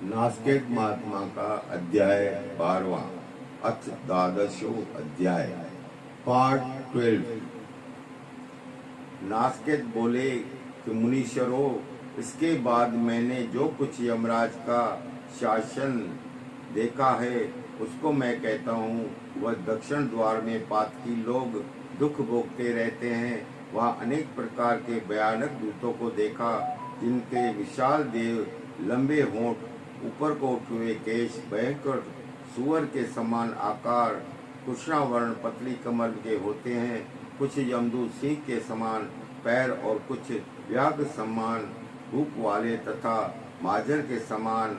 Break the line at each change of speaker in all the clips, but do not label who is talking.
नास्तिक महात्मा का अध्याय 12वां अथ द्वादशो अध्याय पार्ट 12। नास्तिक बोले कि मुनीश्वरों, इसके बाद मैंने जो कुछ यमराज का शासन देखा है उसको मैं कहता हूँ। वह दक्षिण द्वार में पातकी लोग दुख भोगते रहते हैं। वहाँ अनेक प्रकार के भयानक दूतों को देखा, जिनके विशाल देह, लंबे होंठ, ऊपर को उठे हुए केश, भयंकर सुअर के समान आकार, कृष्णावर्ण पतली कमर के होते हैं। कुछ यमदूत सिंह के समान पैर और कुछ व्याघ्र समान रूप वाले तथा माजर के समान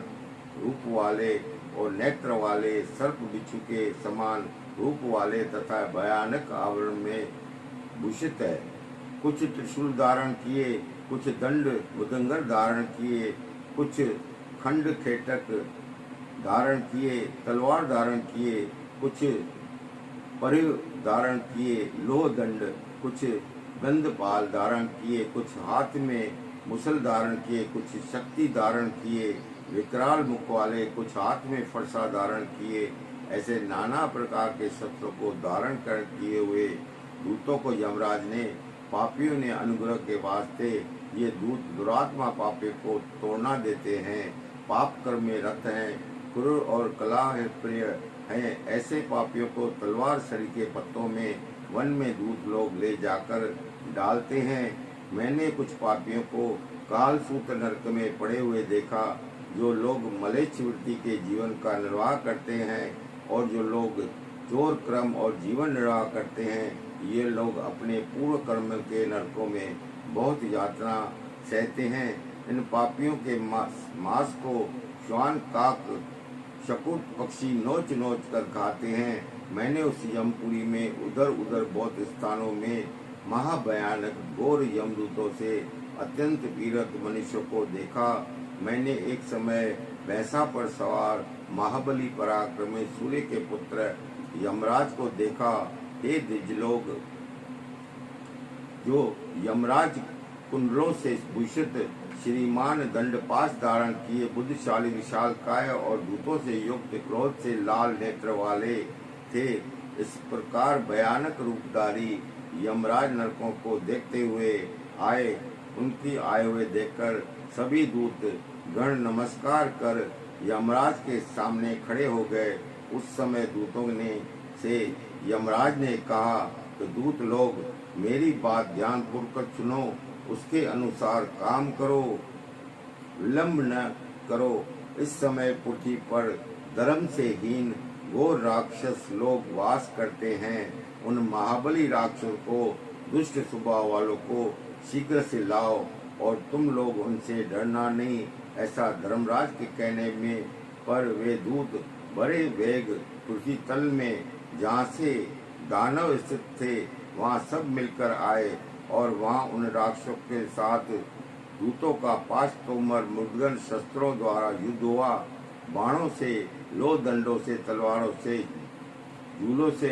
रूप वाले और नेत्र वाले, सर्प बिच्छू के समान रूप वाले तथा भयानक आवरण में भूषित है। कुछ त्रिशूल धारण किए, कुछ दंड मुदंगर धारण किए, कुछ खंड खेटक धारण किए, तलवार धारण किए, कुछ परिव धारण किए, लोह दंड, कुछ गंधपाल धारण किए, कुछ हाथ में मुसल धारण किए, कुछ शक्ति धारण किए, विकराल मुख वाले, कुछ हाथ में फरसा धारण किए। ऐसे नाना प्रकार के शस्त्रों को धारण कर किए हुए दूतों को यमराज ने, पापियों ने अनुग्रह के वास्ते, ये दूत दुरात्मा पापी को तोड़ना देते हैं, पाप कर्म में रत हैं, क्रूर और कलह प्रिय हैं। ऐसे पापियों को तलवार सरी के पत्तों में वन में दूत लोग ले जाकर डालते हैं। मैंने कुछ पापियों को कालसूत्र नरक में पड़े हुए देखा। जो लोग मलेच्छ वृत्ति के जीवन का निर्वाह करते हैं और जो लोग चोर क्रम और जीवन निर्वाह करते हैं, ये लोग अपने पूर्व कर्म के नरकों में बहुत यातना सहते हैं। इन पापियों के मांस को श्वान, काक, शकुट पक्षी नोच नोच कर खाते हैं। मैंने उस यमपुरी में उधर उधर बहुत स्थानों में महाभयानक घोर यमदूतों से अत्यंत पीड़ित मनुष्यों को देखा। मैंने एक समय भैंसा पर सवार महाबली पराक्रमी सूर्य के पुत्र यमराज को देखा। हे द्विजलोक, जो यमराज कुंडलों से भूषित, श्रीमान, दंडपाश धारण किए, बुद्धिशाली, विशाल काय और दूतों से युक्त, क्रोध से लाल नेत्र वाले थे। इस प्रकार भयानक रूपधारी यमराज नरकों को देखते हुए आए। उनकी आए हुए देखकर सभी दूत गण नमस्कार कर यमराज के सामने खड़े हो गए। उस समय दूतों ने से यमराज ने कहा कि दूत लोग, मेरी बात ध्यानपूर्वक सुनो, उसके अनुसार काम करो, विलंब न करो। इस समय पृथ्वी पर धर्म से हीन घोर राक्षस लोग वास करते हैं। उन महाबली राक्षसों को, दुष्ट स्वभाव वालों को शीघ्र से लाओ, और तुम लोग उनसे डरना नहीं। ऐसा धर्मराज के कहने में पर वे दूत बड़े वेग पृथ्वी तल में जहाँ से दानव स्थित थे वहाँ सब मिलकर आए, और वहाँ उन राक्षसों के साथ दूतों का पाश तोमर मुद्गन शस्त्रों द्वारा युद्ध हुआ। बाणों से, लोह दंडों से, तलवारों से, जूलों से,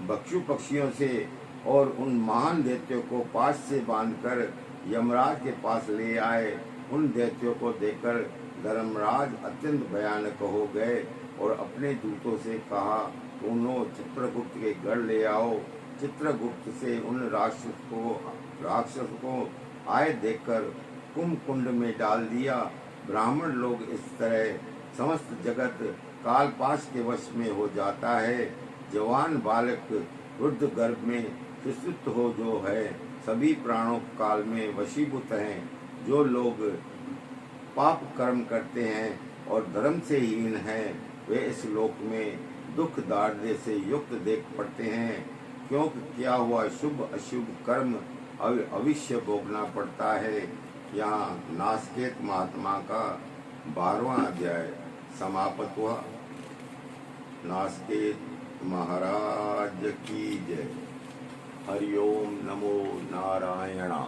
बक्षु पक्षियों से और उन महान दैत्यों को पाश से बांधकर यमराज के पास ले आए। उन दैत्यों को देखकर धर्मराज अत्यंत भयानक हो गए और अपने दूतों से कहा, उन्होंने चित्रगुप्त के घर ले आओ। चित्रगुप्त से उन राक्षस को आए देखकर कुंभ में डाल दिया। ब्राह्मण लोग इस तरह समस्त जगत कालपाश के वश में हो जाता है। जवान बालक वृद्ध गर्भ में शिशुत्व हो जो है, सभी प्राणों काल में वशीभूत हैं। जो लोग पाप कर्म करते हैं और धर्म से हीन हैं, वे इस लोक में दुख दार्ढ्य से युक्त देख पड़ते हैं, क्योंकि किया हुआ शुभ अशुभ कर्म अवश्य भोगना पड़ता है। यहाँ नास्तिक महात्मा का 12वां अध्याय समाप्त हुआ। नास्तिक महाराज की जय। हरिओम नमो नारायणा।